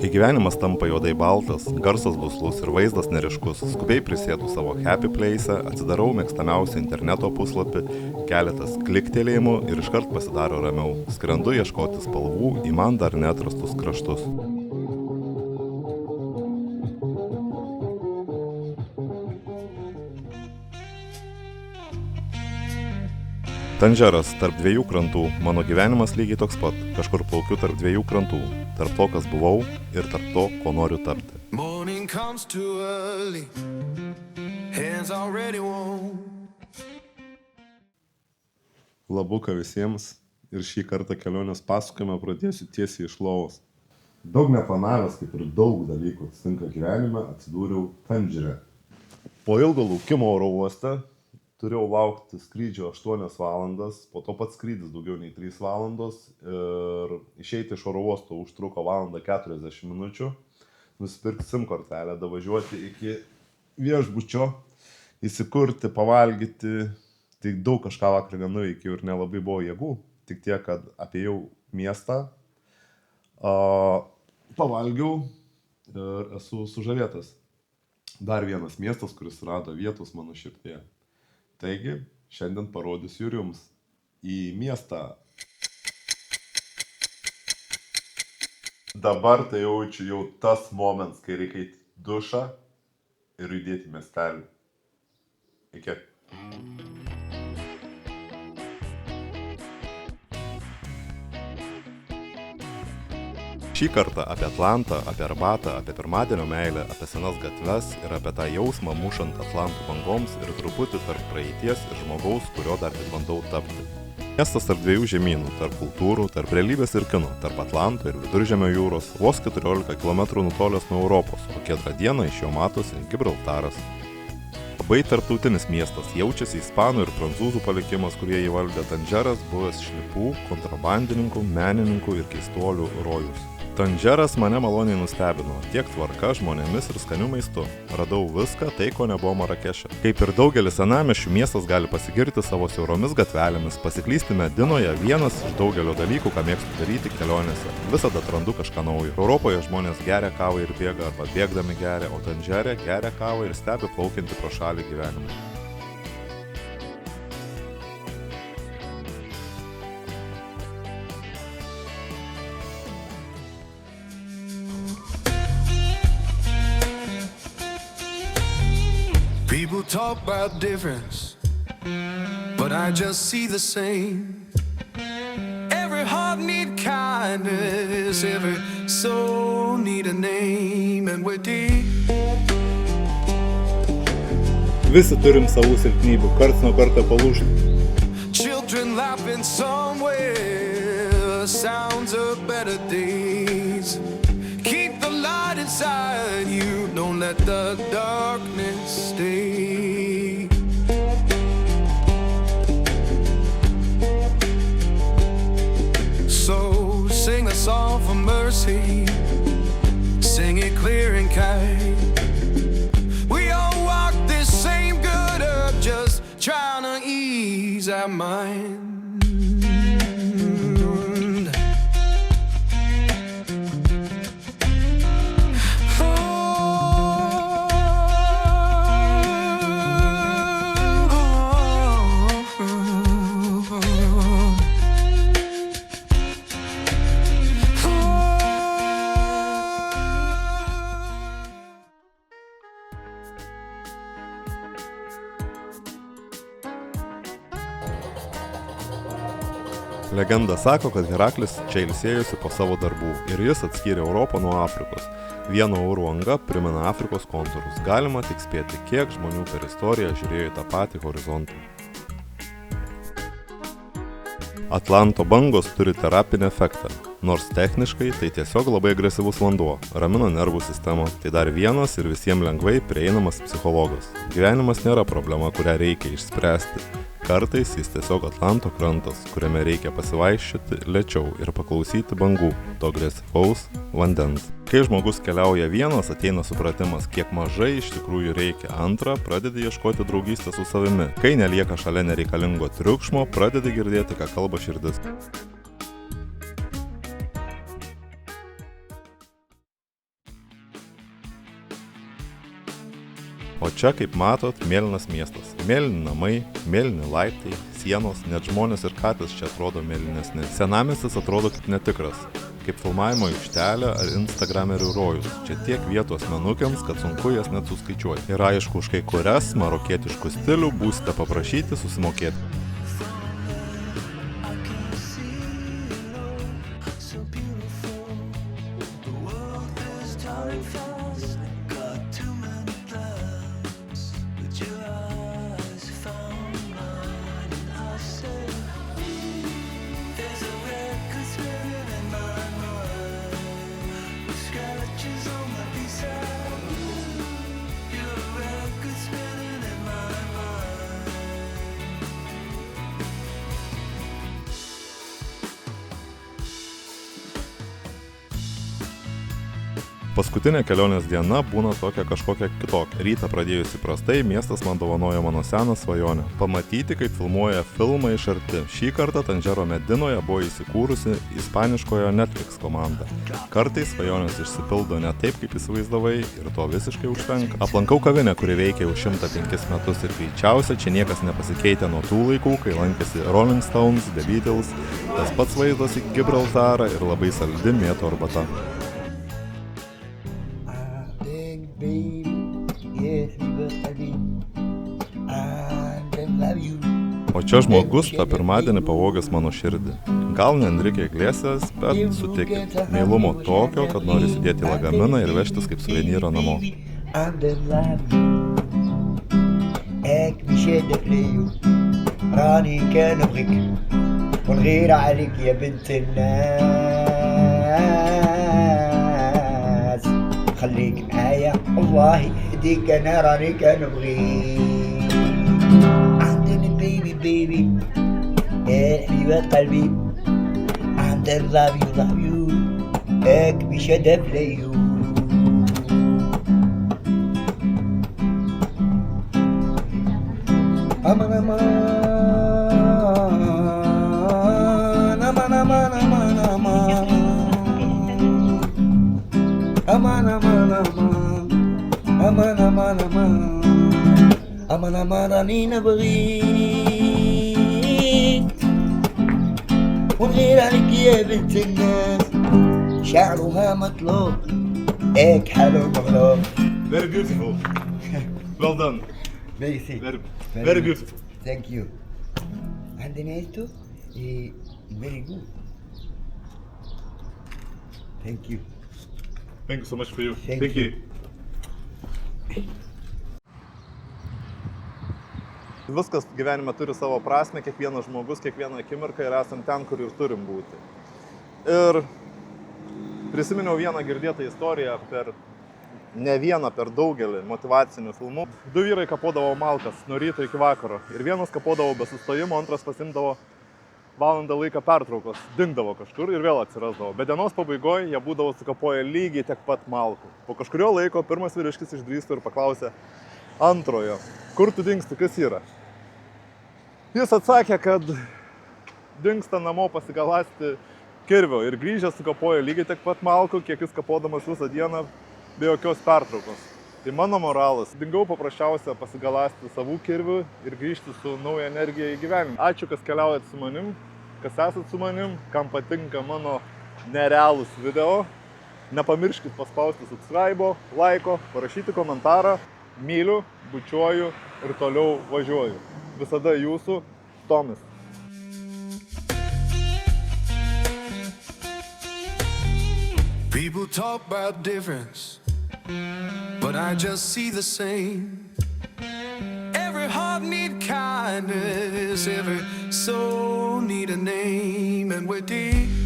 Kai gyvenimas tampa juodai baltas, garsas duslus ir vaizdas neryškus, skubiai prisėdu savo Happy Place, atsidarau mėgstamiausią interneto puslapį, keletas kliktelėjimų ir iškart pasidaro ramiau. Skrendu ieškoti spalvų į man dar neatrastus kraštus. Tandžeras tarp dviejų krantų, mano gyvenimas lygiai toks pat, kažkur plaukiu tarp dviejų krantų, tarp to, kas buvau ir tarp to, ko noriu tapti. Morning comes too early, hands already warm. Labuka visiems ir šį kartą kelionės pasakojimą pradėsiu tiesiai iš lovos. Daug neplanavęs, kaip ir daug dalykų atsitinka gyvenime, atsidūriau Tandžere. Po ilgo laukimo oro uoste turėjau laukti skrydžio 8 valandas, po to pats skrydis daugiau nei 3 valandos ir išeiti iš oro uosto užtruko 1:40 minučių, nusipirkti SIM kortelę, davažiuoti iki viešbučio, įsikurti, pavalgyti, tai daug kažką vakar nenuveikiau ir nelabai buvo jėgų, tik tiek, kad apėjau miestą, pavalgiau ir esu sužavėtas. Dar vienas miestas, kuris rado vietos mano širdėje. Taigi, šiandien parodysiu ir jums į miestą. Dabar tai jaučiu jau tas moments, kai reikia eiti dušą ir judėti į miestelį. Iki. Šį kartą apie Atlantą, apie arbatą, apie pirmadienio meilę, apie senas gatves ir apie tą jausmą mušant Atlantų bangoms ir truputį tarp praeities ir žmogaus, kurio dar tik bandau tapti. Miestas tarp dviejų žemynų, tarp kultūrų, tarp realybės ir kino, tarp Atlanto ir Viduržemio jūros, vos 14 km nutolęs nuo Europos, o giedrą dieną iš jo matosi Gibraltaras. Labai tarptautinis miestas, jaučiasi ispanų ir prancūzų palikimas, kurie įvaldė. Tandžeras buvęs šnipų, kontrabandininkų, menininkų ir keistuolių rojus. Tandžeras mane maloniai nustebino, tiek tvarka, žmonėmis ir skaniu maistu. Radau viską, tai ko nebuvo Marakeše. Kaip ir daugelis senamiesčių, miestas gali pasigirti savo siauromis gatvelėmis, pasiklysti Medinoje, vienas iš daugelio dalykų, ką mėgstu daryti kelionėse. Visada atrandu kažką naujo. Europoje žmonės geria kavą ir bėga, arba bėgdami geria, o Tandžere geria kavą ir stebi plaukiantį pro šalį gyvenimą. People talk about difference, but I just see the same. Every heart need kindness, every soul need a name, and we're deep. Visi turim savų silpnybių, karts nuo karto palūžti. Children laughing somewhere, sounds of better days. Keep the light inside you, don't let the darkness stay. So sing a song for mercy, sing it clear and kind. We all walk this same good earth, just trying to ease our mind. Legenda sako, kad Heraklis čia ilsėjosi po savo darbų ir jis atskyrė Europą nuo Afrikos. Vieno urvo anga primena Afrikos kontūrus. Galima tik spėti, kiek žmonių per istoriją žiūrėjo į tą patį horizontą. Atlanto bangos turi terapinį efektą. Nors techniškai tai tiesiog labai agresyvus vanduo, ramina nervų sistemą. Tai dar vienas ir visiems lengvai prieinamas psichologas. Gyvenimas nėra problema, kurią reikia išspręsti. Kartais jis tiesiog Atlanto krantas, kuriame reikia pasivaikščioti lėčiau ir paklausyti bangų, to agresyvaus vandens. Kai žmogus keliauja vienas, ateina supratimas, kiek mažai iš tikrųjų reikia. Antra, pradedi ieškoti draugystės su savimi. Kai nelieka šalia nereikalingo triukšmo, pradedi girdėti, ką kalba širdis. O čia, kaip matot, mėlynas miestas. Mėlyni namai, mėlyni laiptai, sienos, net žmonės ir katės čia atrodo mėlynesni. Senamiestis atrodo kaip netikras, kaip filmavimo aikštelė ar instagramerių rojus. Čia tiek vietos menukėms, kad sunku jas net suskaičiuoti. Ir aišku, už kai kurias marokietiškų stilių būsite paprašyti susimokėti. Paskutinė kelionės diena būna tokia kažkokia kitokia. Rytą pradėjus įprastai, miestas man dovanojo mano seną svajonę. Pamatyti, kaip filmuoja filmą iš arti. Šį kartą Tandžero Medinoje buvo įsikūrusi ispaniškojo Netflix komanda. Kartais svajonės išsipildo ne taip, kaip įsivaizdavai, ir to visiškai užtenka. Aplankau kavinę, kuri veikia jau 105 metus ir greičiausia, čia niekas nepasikeitė nuo tų laikų, kai lankėsi Rolling Stones, The Beatles, tas pats vaizdas į Gibraltarą ir labai saldi mėtų arbata. O čia žmogus tą pirmadienį pavogęs mano širdį. Gal ne Enrique Iglesias, bet sutikit, meilumo tokio, kad nori sudėti lagaminą ir vežtis kaip suvenyrą namo. خليك معايا الله يهديك انا راني كنبغيك عندنا بيبي بيبي يا حبيبة قلبي عندنا love you هاك بشدة فليو aman aman aman aman aman aman aman aman aman aman aman aman aman راني نبغيك ونغير عليك يا بنت الناس شعرها مطلوب هيك حلو مغلوب. Very beautiful. Well done. Merci. Very beautiful. Thank you. عندنا انتو very good. Thank you. Thank you so much for you. Thank you. Viskas gyvenime turi savo prasmę, kiekvienas žmogus, kiekvieną akimirką ir esam ten, kur ir turim būti. Ir prisiminiau vieną girdėtą istoriją ne vieną, per daugelį motyvacinių filmų. 2 vyrai kapodavo malkas nuo ryto iki vakaro. Ir vienas kapodavo be sustojimo, antras pasimdavo valandą laiką pertraukos, dingdavo kažkur ir vėl atsirasdavo. Bet dienos pabaigoje jie būdavo sukapoję lygiai tiek pat malkų. Po kažkurio laiko pirmas vyriškis išdrįstų ir paklausė antrojo, kur tu dingsti, kas yra? Jis atsakė, kad dingsta namo pasigalasti kirvio ir grįžęs sukapojo lygiai tiek pat malkų, kiek jis kapodamas visą dieną be jokios pertraukos. Tai mano moralas, dingau paprasčiausia pasigalasti savų kirvių ir grįžti su nauja energija į gyvenimą. Ačiū, kas keliaujat su manim, kas esat su manim, kam patinka mano nerealūs video. Nepamirškit paspausti subscribe, laiko, parašyti komentarą. Myliu, bučiuoju ir toliau važiuoju. Visada jūsų Tomis. People talk about difference, but I just see the same. Every heart need kindness, every soul need a name, and we're deep